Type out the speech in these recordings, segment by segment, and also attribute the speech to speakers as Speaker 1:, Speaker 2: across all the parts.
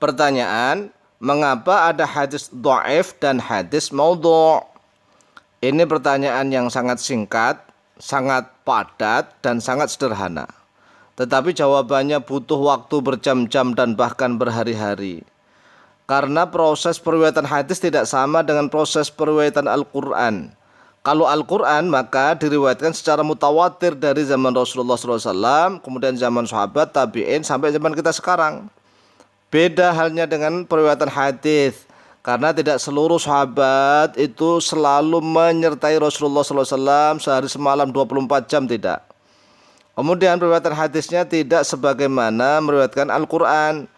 Speaker 1: Pertanyaan, mengapa ada hadis dhaif dan hadis maudhu'? Ini pertanyaan yang sangat singkat, sangat padat, dan sangat sederhana. Tetapi jawabannya butuh waktu berjam-jam dan bahkan berhari-hari. Karena proses periwayatan hadis tidak sama dengan proses periwayatan Al-Quran. Kalau Al-Quran maka diriwayatkan secara mutawatir dari zaman Rasulullah SAW, kemudian zaman sahabat, tabi'in, sampai zaman kita sekarang. Beda halnya dengan periwayatan hadis, karena tidak seluruh sahabat itu selalu menyertai Rasulullah SAW sehari semalam 24 jam, tidak. Kemudian periwayatan hadisnya tidak sebagaimana meriwayatkan Al-Quran.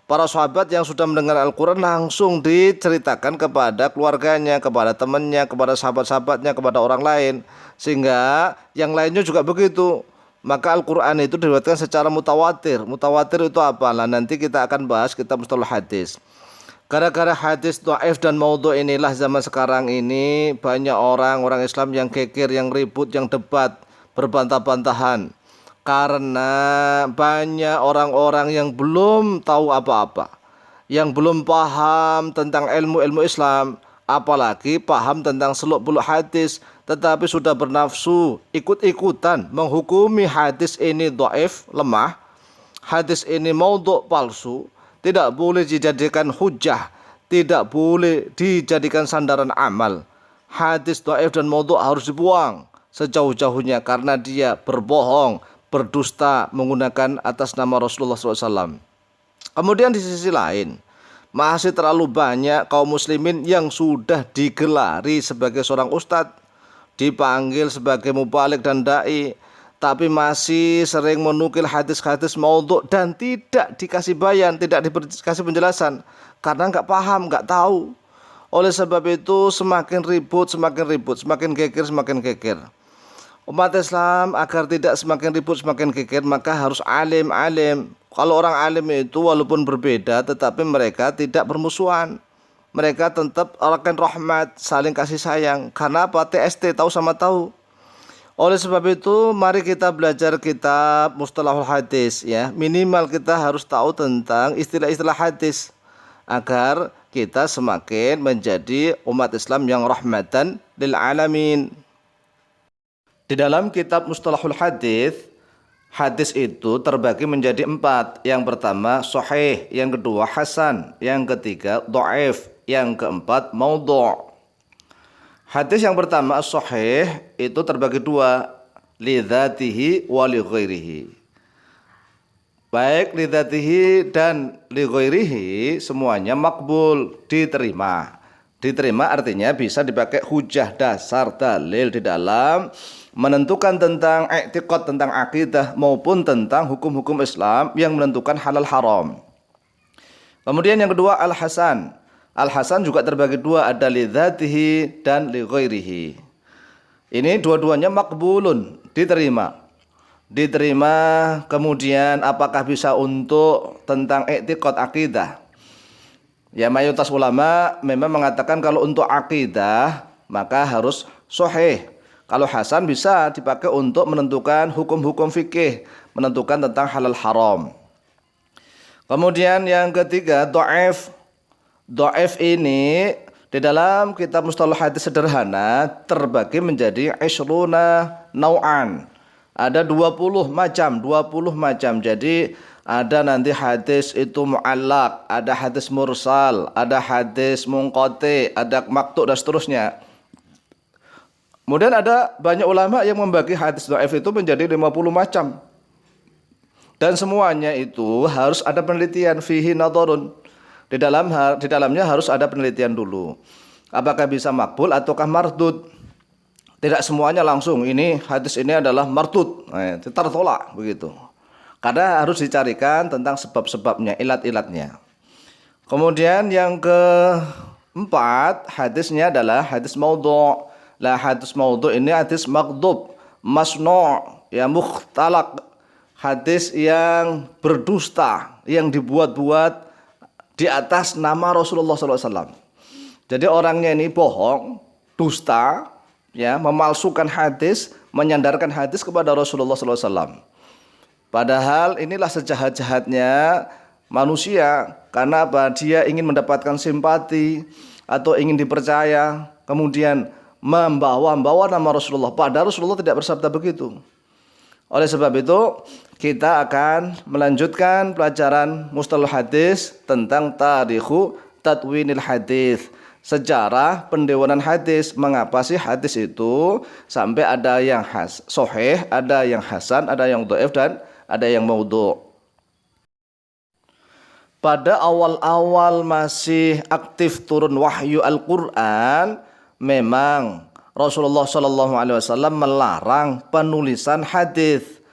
Speaker 1: Para sahabat yang sudah mendengar Al-Quran langsung diceritakan kepada keluarganya, kepada temannya, kepada sahabat-sahabatnya, kepada orang lain. Sehingga yang lainnya juga begitu. Maka Al-Quran itu diriwayatkan secara mutawatir. Mutawatir itu apa? Lah nanti kita akan bahas kitab mustalah hadis. Gara-gara hadis dhaif dan maudhu' inilah zaman sekarang ini banyak orang Islam yang geger, yang ribut, yang debat, berbantah-bantahan. Karena banyak orang-orang yang belum tahu apa-apa, yang belum paham tentang ilmu-ilmu Islam, apalagi paham tentang seluk-beluk hadis, tetapi sudah bernafsu ikut-ikutan menghukumi hadis ini dhaif, lemah, hadis ini maudhu', palsu, tidak boleh dijadikan hujah, tidak boleh dijadikan sandaran amal. Hadis dhaif dan maudhu' harus dibuang sejauh-jauhnya karena dia berbohong, berdusta menggunakan atas nama Rasulullah SAW. Kemudian di sisi lain, masih terlalu banyak kaum muslimin yang sudah digelari sebagai seorang ustadz, dipanggil sebagai mubalik dan da'i, tapi masih sering menukil hadis-hadis maudhu' dan tidak dikasih bayan, tidak dikasih penjelasan karena nggak paham, nggak tahu. Oleh sebab itu semakin ribut, semakin geger. Umat Islam agar tidak semakin ribut, semakin geger, maka harus alim. Kalau orang alim itu walaupun berbeda tetapi mereka tidak bermusuhan. Mereka tetap akan rahmat, saling kasih sayang. Karena apa? TST, tahu sama tahu. Oleh sebab itu mari kita belajar kitab mustalahul hadis, ya. Minimal kita harus tahu tentang istilah-istilah hadis agar kita semakin menjadi umat Islam yang rahmatan lil alamin. Di dalam kitab mustalahul hadis, hadis itu terbagi menjadi 4. Yang pertama sahih, yang kedua hasan, yang ketiga dhaif, yang keempat maudhu'. Hadis yang pertama as-sahih itu terbagi 2, li dzatihi wa li ghairihi. Baik li dzatihi dan li ghairihi semuanya makbul, diterima. Diterima artinya bisa dipakai hujah, dasar, dalil di dalam menentukan tentang i'tiqad, tentang akidah maupun tentang hukum-hukum Islam yang menentukan halal haram. Kemudian yang kedua al-hasan. Al-hasan juga terbagi 2, ada li dzatihi dan li ghairihi. Ini dua-duanya makbulun, diterima. Kemudian apakah bisa untuk tentang i'tiqad, akidah? Ya, mayoritas ulama memang mengatakan kalau untuk akidah maka harus sahih. Kalau hasan bisa dipakai untuk menentukan hukum-hukum fikih, menentukan tentang halal haram. Kemudian yang ketiga dhaif. Dhaif ini di dalam kitab mustalah hadis sederhana terbagi menjadi 20 nau'an. Ada 20 macam. Jadi ada nanti hadis itu mu'allaq, ada hadis mursal, ada hadis munqati, ada maqtu' dan seterusnya. Kemudian ada banyak ulama yang membagi hadis dhaif itu menjadi 50 macam. Dan semuanya itu harus ada penelitian, fihi nadharun. Di dalamnya harus ada penelitian dulu. Apakah bisa makbul ataukah mardud? Tidak semuanya langsung ini hadis ini adalah mardud, tertolak begitu. Karena harus dicarikan tentang sebab-sebabnya, ilat-ilatnya. Kemudian yang keempat, hadisnya adalah hadis maudhu'. Lah hadis maudhu' ini hadis maghdub, masnu', ya mukhtalaq. Hadis yang berdusta, yang dibuat-buat di atas nama Rasulullah SAW. Jadi orangnya ini bohong, dusta, ya, memalsukan hadis, menyandarkan hadis kepada Rasulullah SAW. Padahal inilah sejahat-jahatnya manusia. Karena apa? Dia ingin mendapatkan simpati atau ingin dipercaya, kemudian membawa nama Rasulullah. Padahal Rasulullah tidak bersabda begitu. Oleh sebab itu, kita akan melanjutkan pelajaran mustalah hadis tentang tarikhu tadwinil hadis, sejarah pendewanan hadis. Mengapa sih hadis itu sampai ada yang sahih, ada yang hasan, ada yang dhaif, dan ada yang maudhu'. Pada awal-awal masih aktif turun wahyu Al-Quran, memang Rasulullah SAW melarang penulisan hadis.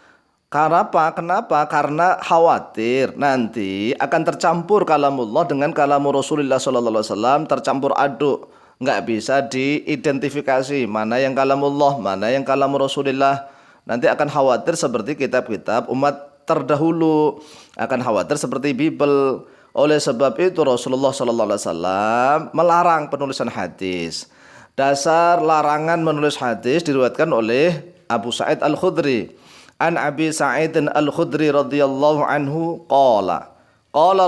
Speaker 1: Karena apa? Kenapa? Karena khawatir nanti akan tercampur kalamullah dengan kalamu Rasulullah SAW, tercampur aduk, nggak bisa diidentifikasi mana yang kalamullah, mana yang kalamu Rasulullah. Nanti akan khawatir seperti kitab-kitab umat terdahulu, akan khawatir seperti Bible. Oleh sebab itu Rasulullah SAW melarang penulisan hadis. Dasar larangan menulis hadis diriwayatkan oleh Abu Sa'id Al-Khudri. An Abi Sa'id Al-Khudri radhiyallahu anhu qala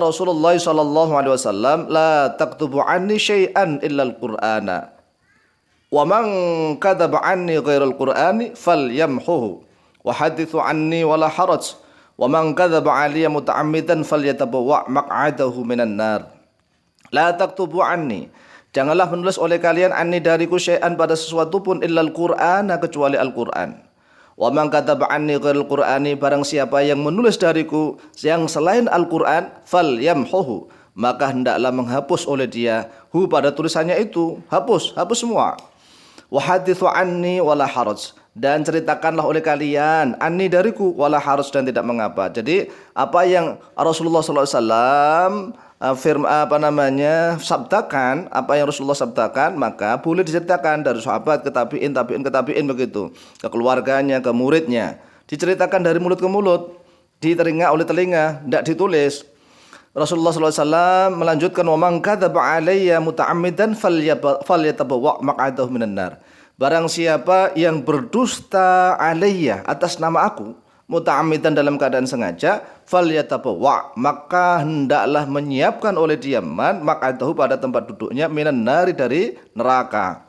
Speaker 1: Rasulullah sallallahu alaihi wasallam la taktubu anni syai'an illa al-Qur'ana wa man kadzaba anni ghairal Qur'ani falyamhuhu wa hadithu anni wala haraj wa man kadzaba alayya muta'ammidan falyatabawwa maq'adahu minan nar. La taktubu anni, janganlah menulis oleh kalian anni dariku syai'an pada sesuatu pun illal Qur'an, kecuali Al-Qur'an. Wa man kataba anni ghairal Qur'ani, barang siapa yang menulis dariku yang selain Al-Qur'an, falyamhuhu, maka hendaklah menghapus oleh dia hu pada tulisannya itu, hapus semua. Wa hadithu anni wala haraj, dan ceritakanlah oleh kalian anni dariku wala haraj, dan tidak mengapa. Jadi apa yang Rasulullah SAW sabdakan, apa yang Rasulullah sabdakan, maka boleh diceritakan dari sahabat ke tabi'in, tabi'in ke tabi'in, begitu, ke keluarganya, ke muridnya, diceritakan dari mulut ke mulut, di telinga oleh telinga, tidak ditulis. Rasulullah SAW melanjutkan, wa man kadzaba alayya muta'ammidan falyatabawwa maq'adahu minan nar. Barang siapa yang berdusta alayya, atas nama aku, muta'ammidan dalam keadaan sengaja, falyatabawwa, maka hendaklah menyiapkan oleh dia maq'adahu pada tempat duduknya minan nari, dari neraka.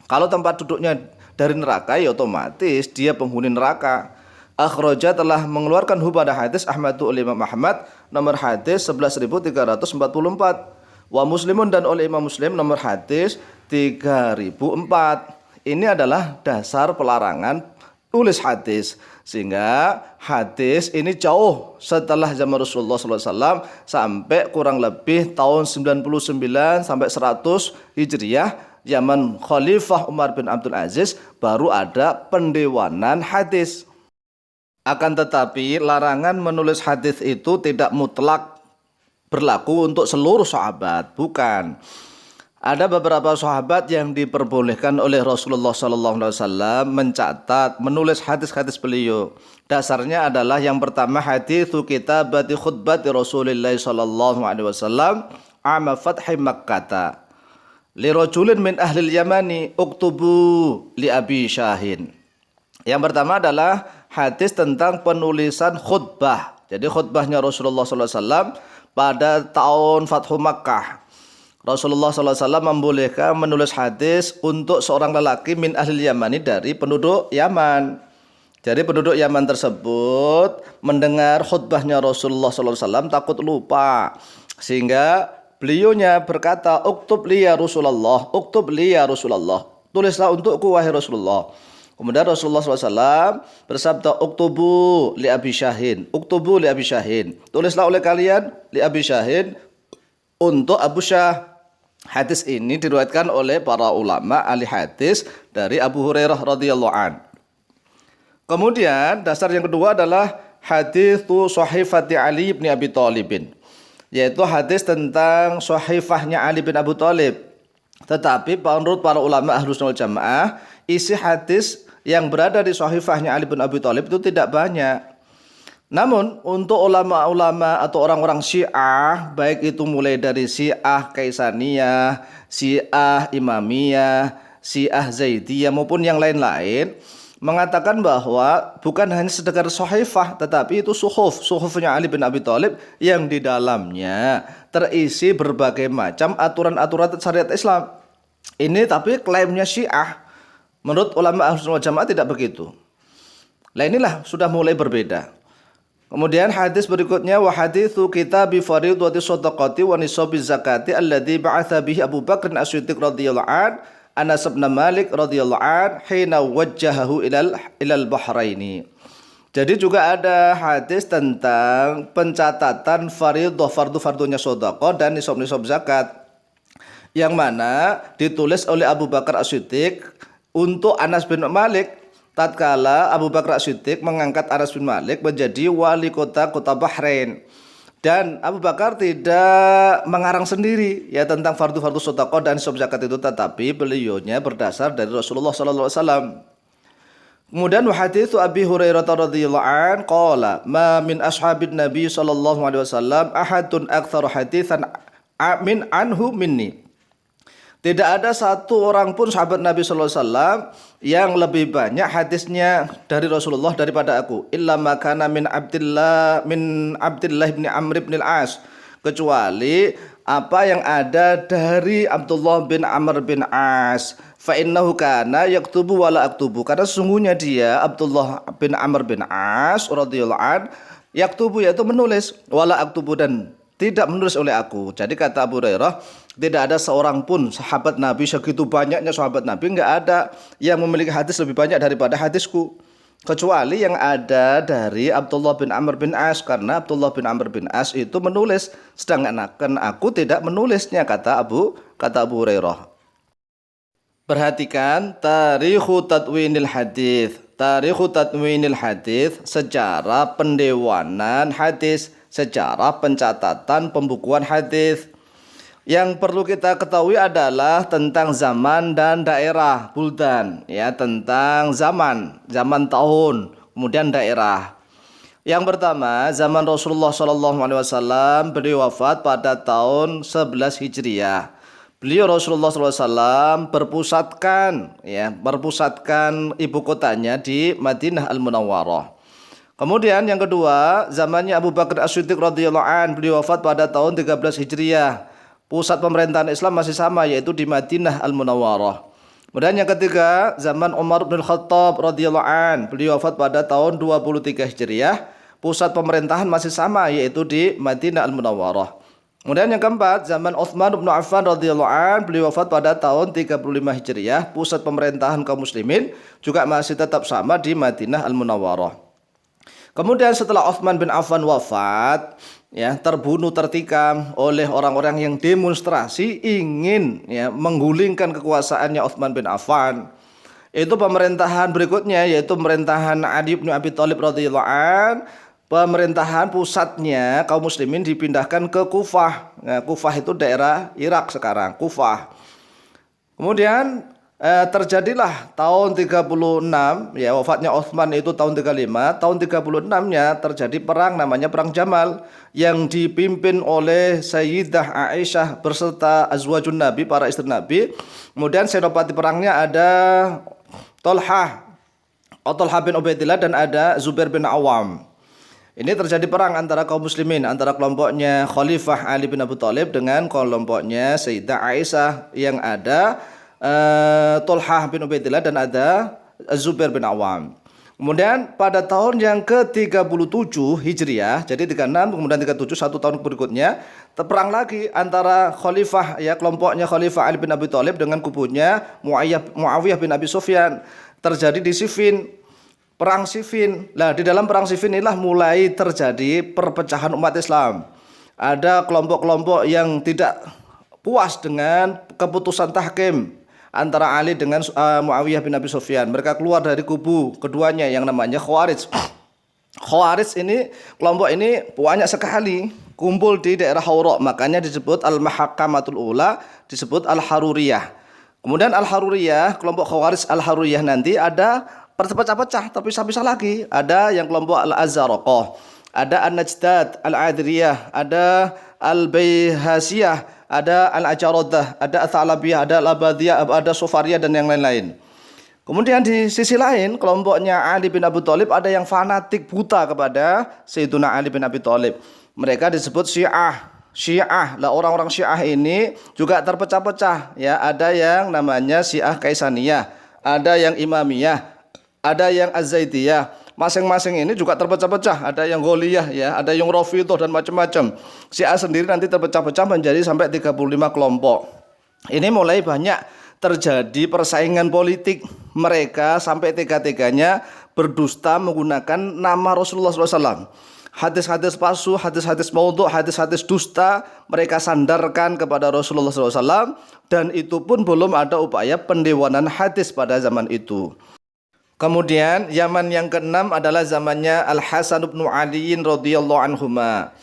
Speaker 1: Kalau tempat duduknya dari neraka, ya otomatis dia penghuni neraka. Akhraja telah mengeluarkan hu pada hadis Ahmadu oleh Imam Ahmad nomor hadis 11.344, wa Muslimun, dan oleh Imam Muslim nomor hadis 3004. Ini adalah dasar pelarangan tulis hadis, sehingga hadis ini jauh setelah zaman Rasulullah SAW sampai kurang lebih tahun 99 sampai 100 Hijriah, zaman Khalifah Umar bin Abdul Aziz, baru ada pendewanan hadis. Akan tetapi larangan menulis hadis itu tidak mutlak berlaku untuk seluruh sahabat, bukan. Ada beberapa sahabat yang diperbolehkan oleh Rasulullah SAW mencatat, menulis hadis-hadis beliau. Dasarnya adalah yang pertama, haditsu kitabati khutbati Rasulillah SAW ama fathi Makkah li rajulin min ahlil Yamani uktubu li Abi Syahin. Yang pertama adalah hadis tentang penulisan khutbah. Jadi khutbahnya Rasulullah SAW pada tahun Fathu Makkah. Rasulullah SAW membolehkan menulis hadis untuk seorang lelaki min ahlil Yamani, dari penduduk Yaman. Jadi penduduk Yaman tersebut mendengar khutbahnya Rasulullah SAW takut lupa, sehingga beliaunya berkata, uktub li ya Rasulullah, uktub li ya Rasulullah, tulislah untukku wahai Rasulullah. Kemudian Rasulullah SAW bersabda, uktubu li Abi Syahin, uktubu li Abi Syahin, tulislah oleh kalian li Abi Syahin, untuk Abu Syah. Hadis ini diriwayatkan oleh para ulama ahli hadis dari Abu Hurairah radhiyallahu an. Kemudian dasar yang kedua adalah haditsu Sahifati Ali bin Abi Thalib, yaitu hadis tentang sahifahnya Ali bin Abi Thalib. Tetapi menurut para ulama Ahlus Sunnah wal Jamaah, isi hadis yang berada di sahifahnya Ali bin Abi Thalib itu tidak banyak. Namun untuk ulama-ulama atau orang-orang Syiah, baik itu mulai dari Syiah Kaisaniyah, Syiah Imamiyah, Syiah Zaidiyah maupun yang lain-lain, mengatakan bahwa bukan hanya sekedar sohifah, tetapi itu suhufnya Ali bin Abi Thalib yang di dalamnya terisi berbagai macam aturan-aturan syariat Islam. Ini tapi klaimnya Syiah. Menurut ulama Ahlus Sunnah wal Jamaah tidak begitu. Nah inilah sudah mulai berbeda. Kemudian hadis berikutnya wa haditsu kitabi fardhiyati shadaqati wa nisabi zakati alladzi ba'atsa bihi Abu Bakr As-Siddiq radhiyallahu an Anas bin Malik radhiyallahu an hina wajjahahu ilal bahraini. Jadi juga ada hadis tentang pencatatan fardu-fardunya sedekah dan nisab-nisab zakat yang mana ditulis oleh Abu Bakar As-Siddiq untuk Anas bin Malik tatkala Abu Bakar As-Siddiq mengangkat Anas bin Malik menjadi wali kota Bahrain. Dan Abu Bakar tidak mengarang sendiri ya tentang fardu-fardu sedekah dan nisab zakat itu, tetapi beliaunya berdasar dari Rasulullah sallallahu alaihi wasallam. Kemudian haditsu Abi Hurairah radhiyallahu an qala ma min ashabin nabi sallallahu alaihi wasallam ahadun aktsara haditsan min anhu minni. Tidak ada satu orang pun sahabat Nabi sallallahu alaihi wasallam yang lebih banyak hadisnya dari Rasulullah daripada aku. Illa makana min Abdullah bin Amr bin al-As, kecuali apa yang ada dari Abdullah bin Amr bin As. Fa innahu kana yaktubu wala aktubu, karena sesungguhnya dia Abdullah bin Amr bin As radhiyallahu an yaktubu yaitu menulis, wala aktubu dan tidak menulis oleh aku. Jadi kata Abu Hurairah, tidak ada seorang pun sahabat Nabi, segitu banyaknya sahabat Nabi, enggak ada yang memiliki hadis lebih banyak daripada hadisku, kecuali yang ada dari Abdullah bin Amr bin As, karena Abdullah bin Amr bin As itu menulis, sedangkan aku tidak menulisnya, kata Abu Hurairah. Perhatikan tarikhu tadwinil hadis. Tarikhu tadwinil hadis secara pendewanan hadis, secara pencatatan pembukuan hadis. Yang perlu kita ketahui adalah tentang zaman dan daerah, buldan, ya, tentang zaman tahun, kemudian daerah. Yang pertama, zaman Rasulullah SAW, beliau wafat pada tahun 11 Hijriah. Beliau Rasulullah SAW berpusatkan ibu kotanya di Madinah Al-Munawwarah. Kemudian yang kedua, zamannya Abu Bakar As-Siddiq radhiyallahu an, beliau wafat pada tahun 13 Hijriah. Pusat pemerintahan Islam masih sama, yaitu di Madinah Al-Munawwarah. Kemudian yang ketiga, zaman Umar bin Khattab radhiyallahu an, beliau wafat pada tahun 23 Hijriah. Pusat pemerintahan masih sama, yaitu di Madinah Al-Munawwarah. Kemudian yang keempat, zaman Utsman bin Affan radhiyallahu an, beliau wafat pada tahun 35 Hijriah. Pusat pemerintahan kaum muslimin juga masih tetap sama di Madinah Al-Munawwarah. Kemudian setelah Utsman bin Affan wafat, ya, terbunuh, tertikam oleh orang-orang yang demonstrasi ingin, ya, menggulingkan kekuasaannya Utsman bin Affan. Itu pemerintahan berikutnya, yaitu pemerintahan Ali bin Abi Thalib radhiyallahu an. Pemerintahan pusatnya kaum muslimin dipindahkan ke Kufah. Nah, Kufah itu daerah Irak sekarang, Kufah. Kemudian terjadilah tahun 36, ya, wafatnya Utsman itu tahun 35. Tahun 36-nya terjadi perang namanya Perang Jamal yang dipimpin oleh Sayyidah Aisyah berserta azwajun Nabi, para istri Nabi. Kemudian senopati perangnya ada Thalhah bin Ubaidillah dan ada Zubair bin Awam. Ini terjadi perang antara kaum muslimin, antara kelompoknya Khalifah Ali bin Abi Thalib dengan kelompoknya Sayyidah Aisyah yang ada Thalhah bin Ubaidillah dan ada Zubair bin Awam. Kemudian pada tahun yang ke-37 Hijriah, jadi 36 kemudian 37, satu tahun berikutnya, terperang lagi antara Khalifah, ya, kelompoknya Khalifah Ali bin Abi Thalib dengan kubunya Muawiyah bin Abi Sufyan. Terjadi di Siffin, perang Siffin. Nah, di dalam perang Siffin inilah mulai terjadi perpecahan umat Islam. Ada kelompok-kelompok yang tidak puas dengan keputusan tahkim antara Ali dengan Muawiyah bin Abi Sufyan. Mereka keluar dari kubu keduanya yang namanya Khawarij. Khawarij ini, kelompok ini banyak sekali kumpul di daerah Hawra, makanya disebut Al-Mahakamatul Ula, disebut Al-Haruriyah. Kemudian Al-Haruriyah, kelompok Khawarij Al-Haruriyah nanti ada terpecah-pecah, terpisah-pisah lagi. Ada yang kelompok Al-Azaraqah, ada An-Najdad, Al-Adriyah, ada Al-Bayhasiyah, ada Al-Ajaradah, ada Al-Thalabiyah, ada Al-Abadiyah, ada Sofariyah dan yang lain-lain. Kemudian di sisi lain, kelompoknya Ali bin Abi Thalib ada yang fanatik buta kepada Sayyiduna Ali bin Abi Thalib. Mereka disebut Syiah. Syiah. Lah orang-orang Syiah ini juga terpecah-pecah ya. Ada yang namanya Syiah Kaisaniyah, ada yang Imamiyah, ada yang Az-Zaidiyah. Masing-masing ini juga terpecah-pecah. Ada yang Gholiyah ya, ada yang Rafidhah dan macam-macam. Syiah sendiri nanti terpecah-pecah menjadi sampai 35 kelompok. Ini mulai banyak terjadi persaingan politik. Mereka sampai tega-teganya berdusta menggunakan nama Rasulullah SAW. Hadis-hadis palsu, hadis-hadis maudhu', hadis-hadis dusta mereka sandarkan kepada Rasulullah SAW, dan itu pun belum ada upaya pendewanan hadis pada zaman itu. Kemudian zaman yang keenam adalah zamannya Al-Hasan bin Ali radhiyallahu anhuma.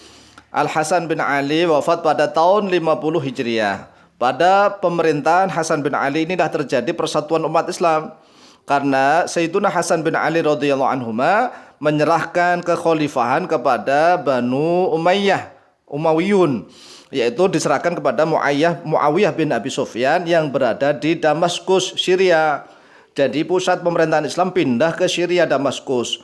Speaker 1: Al-Hasan bin Ali wafat pada tahun 50 Hijriah. Pada pemerintahan Hasan bin Ali inilah terjadi persatuan umat Islam. Karena Sayyiduna Hasan bin Ali radhiyallahu anhuma menyerahkan kekhalifahan kepada Banu Umayyun, yaitu diserahkan kepada Muawiyah bin Abi Sufyan yang berada di Damaskus, Syria. Jadi pusat pemerintahan Islam pindah ke Syria, Damaskus.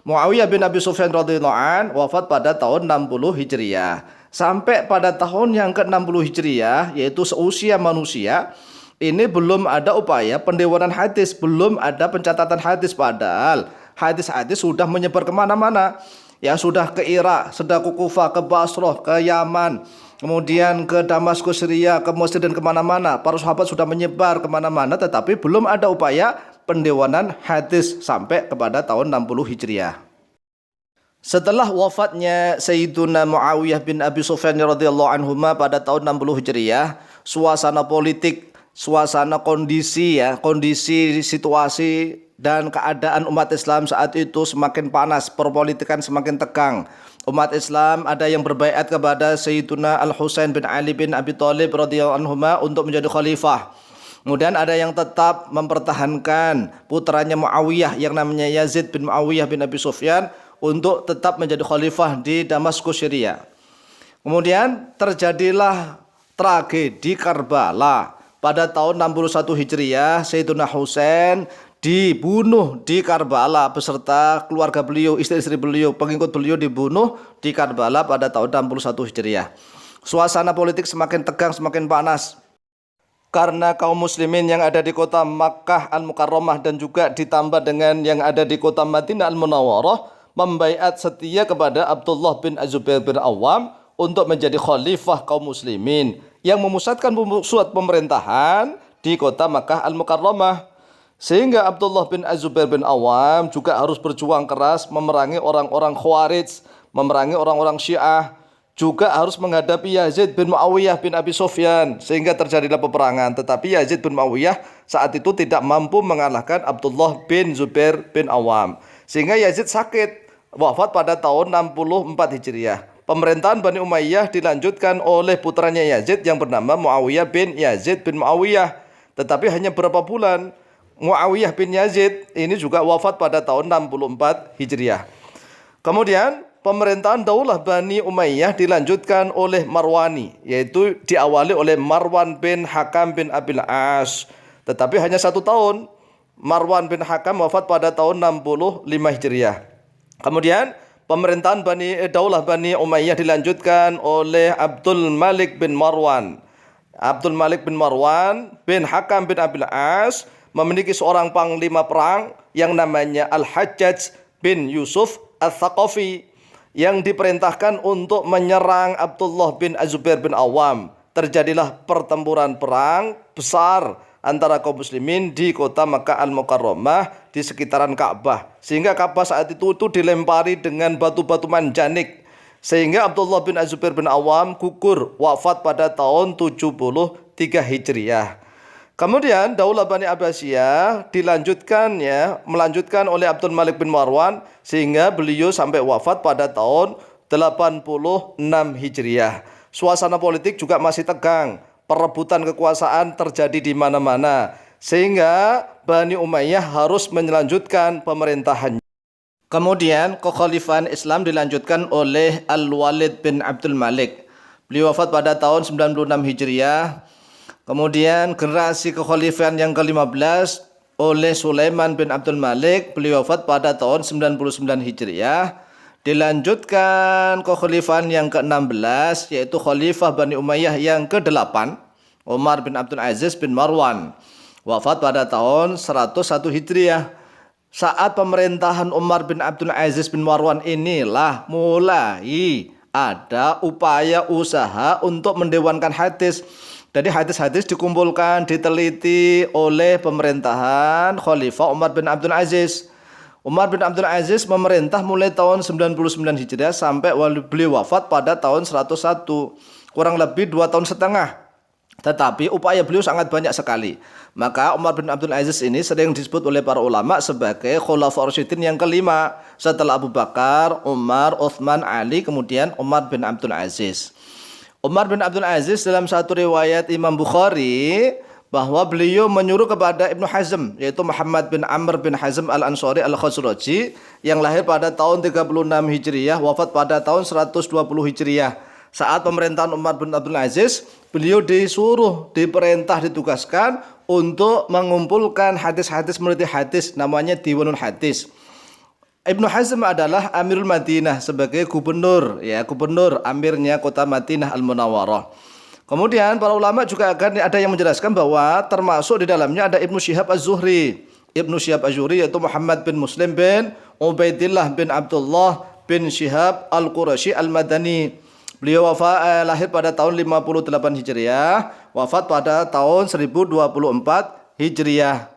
Speaker 1: Muawiyah bin Abi Sufyan radhiyallahu an wafat pada tahun 60 Hijriah. Sampai pada tahun yang ke-60 Hijriah, yaitu seusia manusia, ini belum ada upaya pendewanan hadis, belum ada pencatatan hadis, padahal hadis-hadis sudah menyebar kemana-mana. Ya, sudah ke Irak, sudah ke Kufah, ke Basrah, ke Yaman, kemudian ke Damaskus, Syria, ke Mesir dan kemana-mana. Para sahabat sudah menyebar kemana-mana, tetapi belum ada upaya pendewanan hadis sampai kepada tahun 60 Hijriah. Setelah wafatnya Sayyiduna Muawiyah bin Abi Sufyan radhiyallahu anhuma pada tahun 60 Hijriah, suasana politik, suasana kondisi situasi dan keadaan umat Islam saat itu semakin panas, perpolitikan semakin tegang. Umat Islam ada yang berbaiat kepada Sayyiduna Al-Husain bin Ali bin Abi Thalib radhiyallahu anhuma untuk menjadi khalifah. Kemudian ada yang tetap mempertahankan putranya Muawiyah yang namanya Yazid bin Muawiyah bin Abi Sufyan untuk tetap menjadi khalifah di Damaskus, Syria. Kemudian terjadilah tragedi Karbala. Pada tahun 61 Hijriah, Sayyiduna Husain dibunuh di Karbala beserta keluarga beliau, istri-istri beliau, pengikut beliau dibunuh di Karbala pada tahun 61 Hijriah. Suasana politik semakin tegang, semakin panas. Karena kaum muslimin yang ada di kota Makkah Al-Mukarramah dan juga ditambah dengan yang ada di kota Madinah Al-Munawwarah membaiat setia kepada Abdullah bin Az-Zubair bin Awam untuk menjadi khalifah kaum muslimin yang memusatkan pusat pemerintahan di kota Makkah Al-Mukarramah. Sehingga Abdullah bin Az-Zubair bin Awam juga harus berjuang keras memerangi orang-orang Khawarij, memerangi orang-orang Syiah, juga harus menghadapi Yazid bin Muawiyah bin Abi Sufyan, sehingga terjadilah peperangan. Tetapi Yazid bin Muawiyah saat itu tidak mampu mengalahkan Abdullah bin Zubair bin Awam, sehingga Yazid sakit, wafat pada tahun 64 Hijriah. Pemerintahan Bani Umayyah dilanjutkan oleh putranya Yazid yang bernama Muawiyah bin Yazid bin Muawiyah. Tetapi hanya beberapa bulan, Muawiyah bin Yazid ini juga wafat pada tahun 64 Hijriah. Kemudian pemerintahan Daulah Bani Umayyah dilanjutkan oleh Marwani, yaitu diawali oleh Marwan bin Hakam bin Abil As. Tetapi hanya 1 tahun. Marwan bin Hakam wafat pada tahun 65 Hijriah. Kemudian pemerintahan Daulah Bani Umayyah dilanjutkan oleh Abdul Malik bin Marwan. Abdul Malik bin Marwan bin Hakam bin Abil As memiliki seorang panglima perang yang namanya Al-Hajjaj bin Yusuf Al-Thaqafi yang diperintahkan untuk menyerang Abdullah bin Az-Zubair bin Awam. Terjadilah pertempuran perang besar antara kaum muslimin di kota Makkah Al-Mukarramah di sekitaran Ka'bah. Sehingga Ka'bah saat itu dilempari dengan batu-batu manjanik. Sehingga Abdullah bin Az-Zubair bin Awam gugur, wafat pada tahun 73 Hijriah. Kemudian Daulah Bani Abbasiyah melanjutkan oleh Abdul Malik bin Marwan sehingga beliau sampai wafat pada tahun 86 Hijriah. Suasana politik juga masih tegang, perebutan kekuasaan terjadi di mana-mana sehingga Bani Umayyah harus melanjutkan pemerintahannya. Kemudian kekhalifahan Islam dilanjutkan oleh Al-Walid bin Abdul Malik. Beliau wafat pada tahun 96 Hijriah. Kemudian generasi kekhalifahan yang ke-15 oleh Sulaiman bin Abdul Malik, beliau wafat pada tahun 99 Hijriah. Dilanjutkan ke khalifah yang ke-16, yaitu Khalifah Bani Umayyah yang ke-8, Umar bin Abdul Aziz bin Marwan, wafat pada tahun 101 Hijriah. Saat pemerintahan Umar bin Abdul Aziz bin Marwan inilah mulai ada upaya usaha untuk mendewankan hadis. Jadi hadis-hadis dikumpulkan, diteliti oleh pemerintahan Khalifah Umar bin Abdul Aziz. Umar bin Abdul Aziz memerintah mulai tahun 99 Hijriah sampai beliau wafat pada tahun 101. Kurang lebih 2 tahun setengah. Tetapi upaya beliau sangat banyak sekali. Maka Umar bin Abdul Aziz ini sering disebut oleh para ulama sebagai Khulafaur Rasyidin yang kelima. Setelah Abu Bakar, Umar, Uthman, Ali, kemudian Umar bin Abdul Aziz. Umar bin Abdul Aziz dalam satu riwayat Imam Bukhari bahwa beliau menyuruh kepada Ibnu Hazm, yaitu Muhammad bin Amr bin Hazm al-Ansari al-Khazraji, yang lahir pada tahun 36 Hijriah, wafat pada tahun 120 Hijriah. Saat pemerintahan Umar bin Abdul Aziz, beliau diperintah, ditugaskan untuk mengumpulkan hadis-hadis, meneliti hadis, namanya Diwanul Hadis. Ibnu Hazm adalah Amirul Madinah sebagai gubernur amirnya kota Madinah Al-Munawwarah. Kemudian para ulama juga ada yang menjelaskan bahwa termasuk di dalamnya ada Ibnu Syihab Az-Zuhri. Ibnu Syihab Az-Zuhri yaitu Muhammad bin Muslim bin Ubaidillah bin Abdullah bin Syihab Al-Qurashi Al-Madani. Beliau lahir pada tahun 58 Hijriah, wafat pada tahun 1024 Hijriah.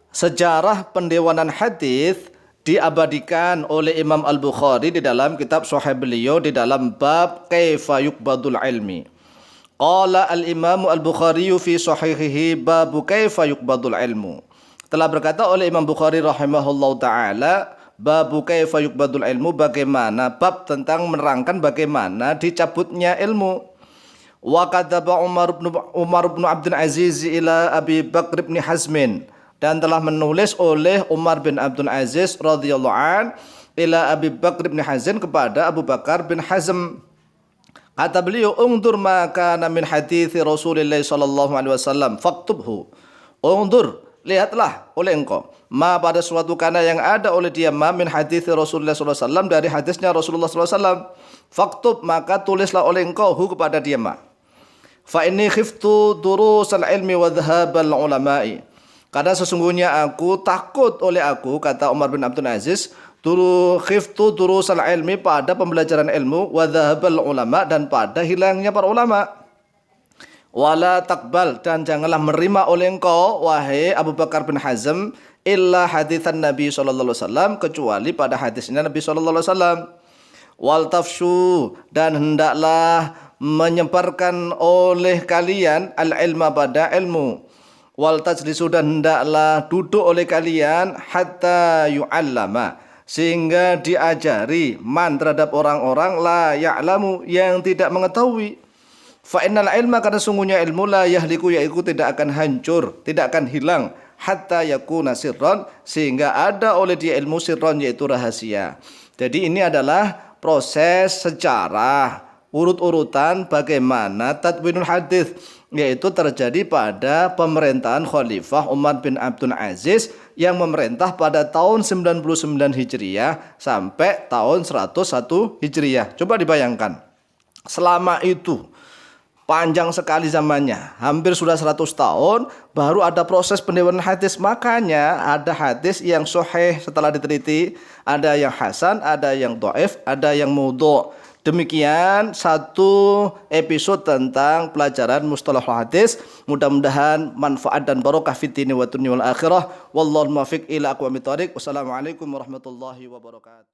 Speaker 1: Sejarah pendewanan hadis diabadikan oleh Imam Al-Bukhari di dalam kitab Sahih beliau di dalam bab Kaifa Yuqbadul Ilmi. Qala al-Imam Al-Bukhari fi sahihihi bab Kaifa Yuqbadul Ilmu. Telah berkata oleh Imam Bukhari rahimahullahu taala, bab Kaifa Yuqbadul Ilmu, bagaimana bab tentang menerangkan bagaimana dicabutnya ilmu. Wa kataba Umar bin Abdul Aziz ila Abi Bakr bin Hazmin, dan telah menulis oleh Umar bin Abdul Aziz radhiyallahu an ila Abi Bakr bin Hazm, kepada Abu Bakar bin Hazm. Kata beliau, "Ungdur ma kana min hadithi Rasulillah sallallahu alaihi wasallam faktubhu." Ungdur, lihatlah oleh engkau ma pada suatu kana yang ada oleh dia ma min hadithi Rasulullah sallallahu alaihi wasallam, dari hadisnya Rasulullah sallallahu alaihi wasallam. Faktub, maka tulislah oleh engkau hu kepada dia ma. Fa inni khiftu durusal ilmi wa dhahabal ulama'i. Karena sesungguhnya aku takut kata Umar bin Abdul Aziz, khiftu durusal ilmi, pada pembelajaran ilmu, wa dhahabal ulama, dan pada hilangnya para ulama. Wala takbal, dan janganlah menerima oleh engkau wahai Abu Bakar bin Hazm illa haditsan Nabi sallallahu alaihi wasallam, kecuali pada hadisnya Nabi sallallahu alaihi wasallam. Wal tafshu, dan hendaklah menyebarkan oleh kalian al-ilma, pada ilmu. Wal tajlisu, dan hendaklah duduk oleh kalian hatta yu'allama, sehingga diajari man terhadap orang-orang la ya'lamu, yang tidak mengetahui. Fa innal ilma, karena sungguhnya ilmu la yahliku, yaitu tidak akan hancur, tidak akan hilang, hatta yakuna sirran, sehingga ada oleh dia ilmu sirran, yaitu rahasia. Jadi ini adalah proses sejarah urut-urutan bagaimana tadwinul hadis, yaitu terjadi pada pemerintahan Khalifah Umar bin Abdul Aziz yang memerintah pada tahun 99 Hijriah sampai tahun 101 Hijriah. Coba dibayangkan, selama itu panjang sekali zamannya, hampir sudah 100 tahun baru ada proses pendewanan hadis. Makanya ada hadis yang sahih setelah diteliti, ada yang hasan, ada yang dhaif, ada yang maudhu'. Demikian satu episode tentang pelajaran mustalah hadis. Mudah-mudahan manfaat dan barokah fid dini wa dunya wal akhirah. Wallahu muwaffiq ila aqwamit thoriq. Wassalamualaikum warahmatullahi wabarakatuh.